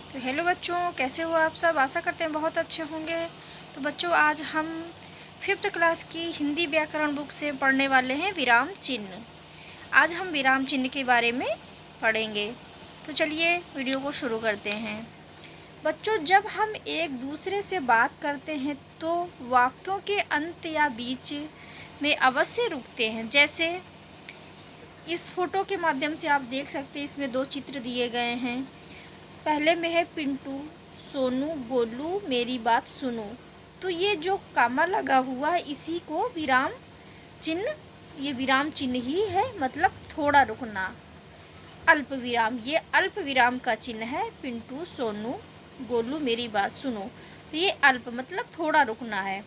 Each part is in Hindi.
तो हेलो बच्चों, कैसे हो आप सब। आशा करते हैं बहुत अच्छे होंगे। तो बच्चों, आज हम 5th क्लास की हिंदी व्याकरण बुक से पढ़ने वाले हैं विराम चिन्ह। आज हम विराम चिन्ह के बारे में पढ़ेंगे। तो चलिए वीडियो को शुरू करते हैं। बच्चों, जब हम एक दूसरे से बात करते हैं तो वाक्यों के अंत या बीच में अवश्य रुकते हैं। जैसे इस फोटो के माध्यम से आप देख सकते हैं, इसमें 2 चित्र दिए गए हैं। पहले में है पिंटू, सोनू, गोलू मेरी बात सुनो। तो ये जो कामा लगा हुआ है इसी को विराम चिन्ह, ये विराम चिन्ह ही है, मतलब थोड़ा रुकना। अल्प विराम, ये अल्प विराम का चिन्ह है। पिंटू, सोनू, गोलू मेरी बात सुनो, तो ये अल्प मतलब थोड़ा रुकना है।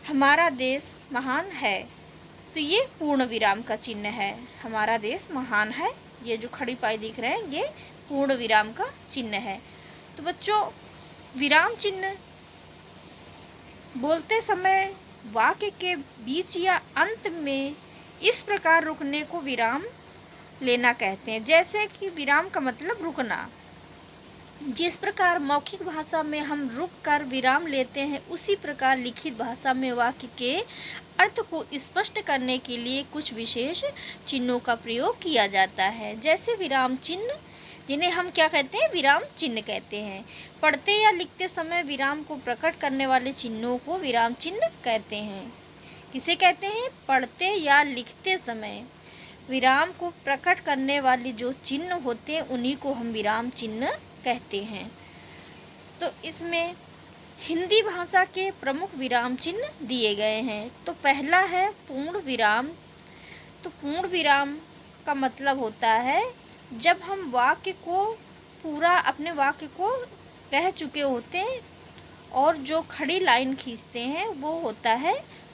हमारा देश महान है, तो ये पूर्ण विराम का चिन्ह है। हमारा देश महान है, ये जो खड़ी पाई दिख रहे हैं ये पूर्ण विराम का चिन्ह है। तो बच्चों, विराम चिन्ह बोलते समय वाक्य के बीच या अंत में इस प्रकार रुकने को विराम लेना कहते हैं। जैसे कि विराम का मतलब रुकना। जिस प्रकार मौखिक भाषा में हम रुक कर विराम लेते हैं, उसी प्रकार लिखित भाषा में वाक्य के अर्थ को स्पष्ट करने के लिए कुछ विशेष चिन्हों का प्रयोग किया जाता है। जैसे विराम चिन्ह, जिन्हें हम क्या कहते हैं, विराम चिन्ह कहते हैं। पढ़ते या लिखते समय विराम को प्रकट करने वाले चिन्हों को विराम चिन्ह कहते हैं। किसे कहते हैं? पढ़ते या लिखते समय विराम को प्रकट करने वाले जो चिन्ह होते हैं उन्हीं को हम विराम चिन्ह कहते हैं। तो इसमें हिंदी भाषा के प्रमुख विराम चिन्ह दिए गए हैं। तो पहला है पूर्ण विराम। तो पूर्ण विराम का मतलब होता है जब हम वाक्य को पूरा, अपने वाक्य को कह चुके होते हैं और जो खड़ी लाइन खींचते हैं वो होता है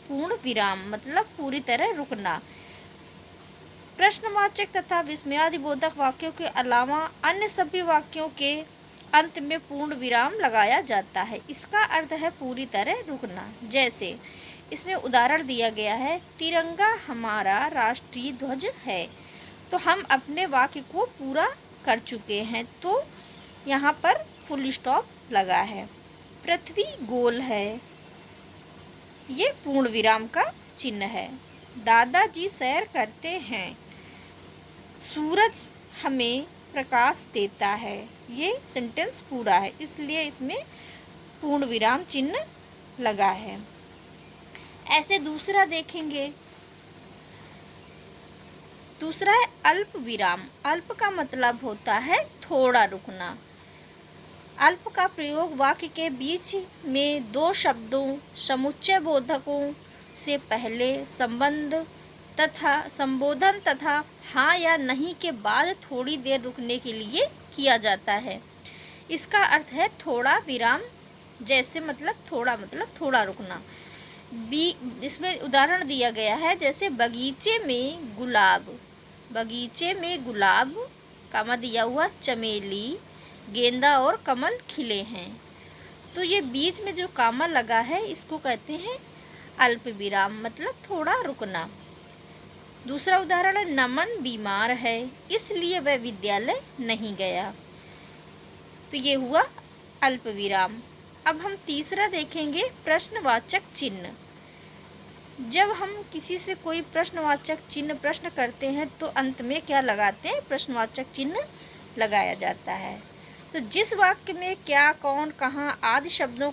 पूर्ण विराम, मतलब पूरी तरह रुकना। प्रश्नवाचक तथा विस्मयादिबोधक वाक्यों के अलावा अन्य सभी वाक्यों के अंत में पूर्ण विराम लगाया जाता है। इसका अर्थ है पूरी तरह रुकना। जैसे इसमें उदाहरण दिया गया है, तिरंगा हमारा राष्ट्रीय ध्वज है। तो हम अपने वाक्य को पूरा कर चुके हैं, तो यहाँ पर फुल स्टॉप लगा है। पृथ्वी गोल है, ये पूर्ण विराम का चिन्ह है। दादाजी सैर करते हैं। सूरज हमें प्रकाश देता है, ये सेंटेंस पूरा है, इसलिए इसमें पूर्ण विराम चिन्ह लगा है। ऐसे दूसरा देखेंगे, दूसरा है अल्प विराम। अल्प का मतलब होता है थोड़ा रुकना। अल्प का प्रयोग वाक्य के बीच में 2 शब्दों समुच्चय बोधकों से पहले संबोधन तथा हाँ या नहीं के बाद थोड़ी देर रुकने के लिए किया जाता है। इसका अर्थ है थोड़ा विराम। जैसे मतलब थोड़ा रुकना। इसमें उदाहरण दिया गया है, जैसे बगीचे में गुलाब कामा दिया हुआ, चमेली, गेंदा और कमल खिले हैं। तो ये बीच में जो कामा लगा है इसको कहते हैं अल्प विराम, मतलब थोड़ा रुकना। दूसरा उदाहरण है, नमन बीमार है इसलिए वह विद्यालय नहीं गया। तो ये हुआ अल्प विराम। अब हम तीसरा देखेंगे, प्रश्नवाचक चिन्ह। जब हम किसी से कोई प्रश्नवाचक चिन्ह प्रश्न करते हैं तो अंत में क्या लगाते हैं? प्रश्नवाचक चिन्ह लगाया जाता है। तो जिस वाक्य में क्या, कौन, कहाँ आदि शब्दों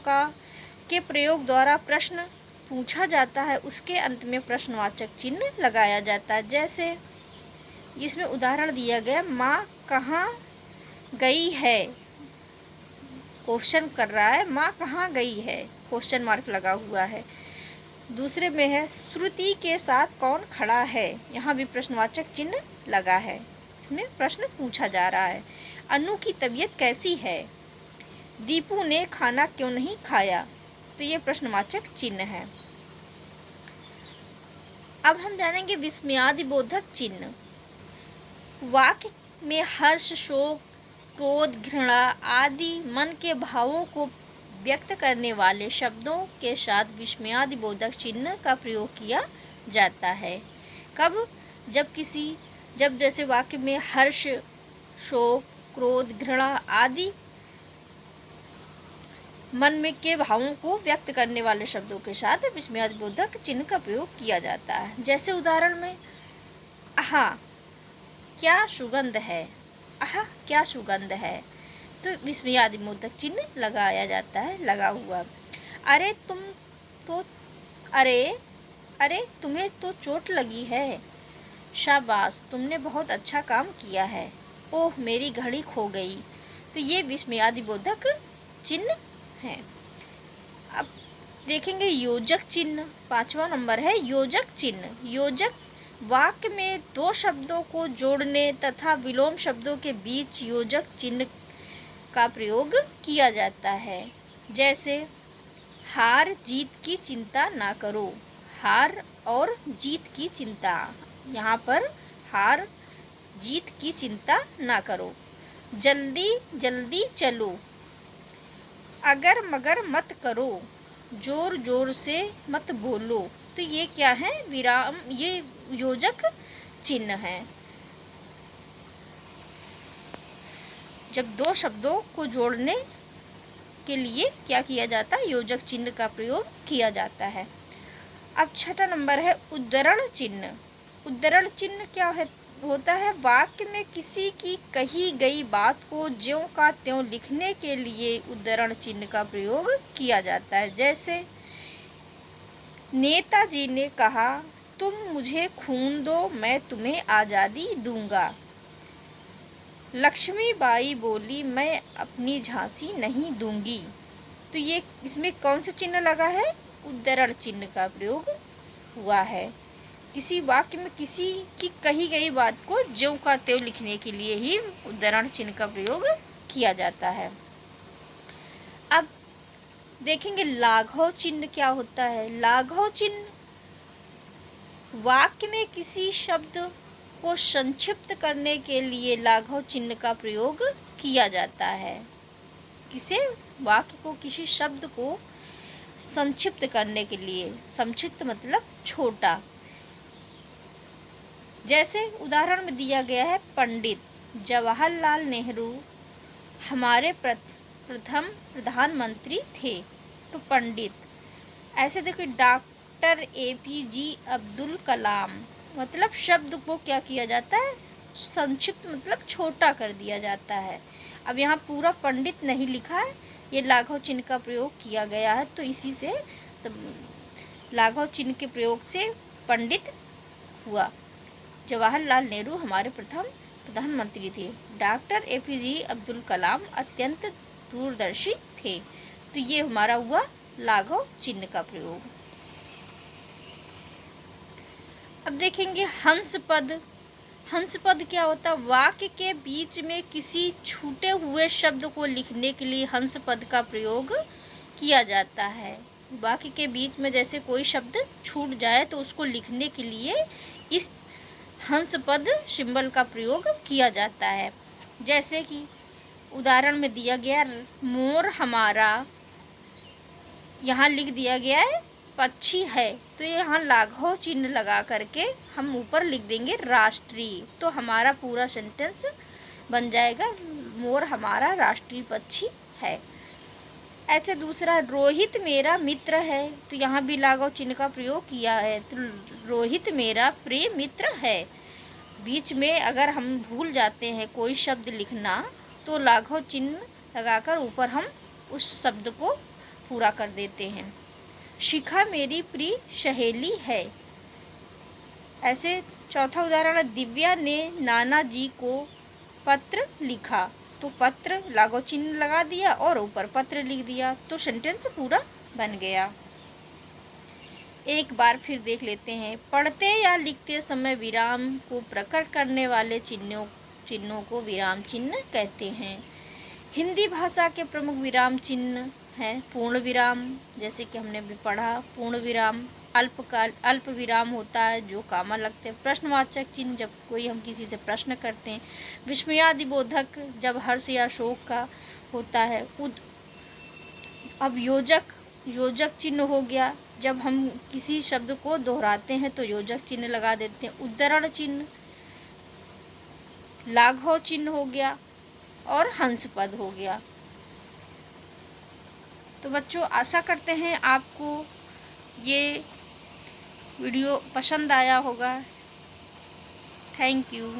के प्रयोग द्वारा प्रश्न पूछा जाता है उसके अंत में प्रश्नवाचक चिन्ह लगाया जाता है। जैसे इसमें उदाहरण दिया गया, माँ कहाँ गई है, क्वेश्चन कर रहा है, माँ कहाँ गई है, क्वेश्चन मार्क लगा हुआ है। दूसरे में है, श्रुति के साथ कौन खड़ा है, यहाँ भी प्रश्नवाचक चिन्ह लगा है, इसमें प्रश्न पूछा जा रहा है। अनु की तबीयत कैसी है, दीपू ने खाना क्यों नहीं खाया, तो ये प्रश्नवाचक चिन्ह है। अब हम जानेंगे विस्मयादिबोधक चिन्ह। वाक्य में हर्ष, शोक, क्रोध, घृणा आदि मन के भावों को व्यक्त करने वाले शब्दों के साथ विस्मयादिबोधक चिन्ह का प्रयोग किया जाता है। कब? जब जैसे वाक्य में हर्ष, शोक, क्रोध, घृणा आदि मन में के भावों को व्यक्त करने वाले शब्दों के साथ विस्मयादिबोधक चिन्ह का प्रयोग किया जाता है। जैसे उदाहरण में आहा क्या सुगंध है, आहा क्या सुगंध है, तो विस्मयादिबोधक चिन्ह लगाया जाता है, लगा हुआ। अरे तुम तो अरे अरे तुम्हें तो चोट लगी है, शाबाश तुमने बहुत अच्छा काम किया है, ओह मेरी घड़ी खो गई, तो ये विस्मयादिबोधक चिन्ह है। अब देखेंगे योजक चिन्ह, 5वां नंबर है योजक चिन्ह। योजक वाक्य में दो शब्दों को जोड़ने तथा विलोम शब्दों के बीच योजक चिन्ह का प्रयोग किया जाता है। जैसे हार जीत की चिंता ना करो, हार और जीत की चिंता, यहाँ पर हार जीत की चिंता ना करो। जल्दी जल्दी चलो, अगर मगर मत करो, जोर जोर से मत बोलो, तो ये क्या है, विराम, ये योजक चिन्ह है। जब दो शब्दों को जोड़ने के लिए क्या किया जाता है, योजक चिन्ह का प्रयोग किया जाता है। अब 6वां नंबर है उद्धरण चिन्ह। उद्धरण चिन्ह क्या होता है, वाक्य में किसी की कही गई बात को ज्यों का त्यों लिखने के लिए उद्धरण चिन्ह का प्रयोग किया जाता है। जैसे नेताजी ने कहा, तुम मुझे खून दो मैं तुम्हें आज़ादी दूंगा। लक्ष्मीबाई बोली, मैं अपनी झांसी नहीं दूंगी। तो ये इसमें कौन सा चिन्ह लगा है, उद्धरण चिन्ह का प्रयोग हुआ है। किसी वाक्य में किसी की कही गई बात को ज्यों का त्यों लिखने के लिए ही उद्धरण चिन्ह का प्रयोग किया जाता है। अब देखेंगे लाघव चिन्ह क्या होता है। लाघव चिन्ह वाक्य में किसी शब्द को संक्षिप्त करने के लिए लाघव चिन्ह का प्रयोग किया जाता है। किसी वाक्य को, किसी शब्द को संक्षिप्त करने के लिए, संक्षिप्त मतलब छोटा। जैसे उदाहरण में दिया गया है, पंडित जवाहरलाल नेहरू हमारे प्रथम प्रधानमंत्री थे, तो पंडित। ऐसे देखिए डॉक्टर APJ अब्दुल कलाम, मतलब शब्द को क्या किया जाता है, संक्षिप्त मतलब छोटा कर दिया जाता है। अब यहाँ पूरा पंडित नहीं लिखा है, ये लाघव चिन्ह का प्रयोग किया गया है, तो इसी से लाघव चिन्ह के प्रयोग से पंडित हुआ। जवाहरलाल नेहरू हमारे प्रथम प्रधानमंत्री थे, डॉक्टर APJ अब्दुल कलाम अत्यंत दूरदर्शी थे, तो ये हमारा हुआ लाघव चिन्ह का प्रयोग। अब देखेंगे हंस पद। हंस पद क्या होता है, वाक्य के बीच में किसी छूटे हुए शब्द को लिखने के लिए हंस पद का प्रयोग किया जाता है। वाक्य के बीच में जैसे कोई शब्द छूट जाए तो उसको लिखने के लिए इस हंस पद सिंबल का प्रयोग किया जाता है। जैसे कि उदाहरण में दिया गया मोर हमारा, यहाँ लिख दिया गया है पक्षी है, तो यहाँ लाघव चिन्ह लगा करके हम ऊपर लिख देंगे राष्ट्रीय, तो हमारा पूरा सेंटेंस बन जाएगा मोर हमारा राष्ट्रीय पक्षी है। ऐसे दूसरा रोहित मेरा मित्र है, तो यहाँ भी लाघव चिन्ह का प्रयोग किया है, तो रोहित मेरा प्रिय मित्र है। बीच में अगर हम भूल जाते हैं कोई शब्द लिखना, तो लाघव चिन्ह लगाकर ऊपर हम उस शब्द को पूरा कर देते हैं। शिखा मेरी प्रिय सहेली है। ऐसे चौथा उदाहरण, दिव्या ने नाना जी को पत्र लिखा, तो पत्र लाघव चिन्ह लगा दिया और ऊपर पत्र लिख दिया, तो सेंटेंस पूरा बन गया। एक बार फिर देख लेते हैं। पढ़ते या लिखते समय विराम को प्रकट करने वाले चिन्हों को विराम चिन्ह कहते हैं। हिंदी भाषा के प्रमुख विराम चिन्ह हैं पूर्ण विराम, जैसे कि हमने भी पढ़ा, पूर्ण विराम, अल्प विराम होता है जो कामा लगते हैं, प्रश्नवाचक चिन्ह जब कोई हम किसी से प्रश्न करते हैं, विस्मयादिबोधक जब हर्ष या शोक का होता है। अब योजक चिन्ह हो गया, जब हम किसी शब्द को दोहराते हैं तो योजक चिन्ह लगा देते हैं। उद्धरण चिन्ह, लाघव चिन्ह हो गया और हंस पद हो गया। तो बच्चों आशा करते हैं आपको ये वीडियो पसंद आया होगा। Thank you.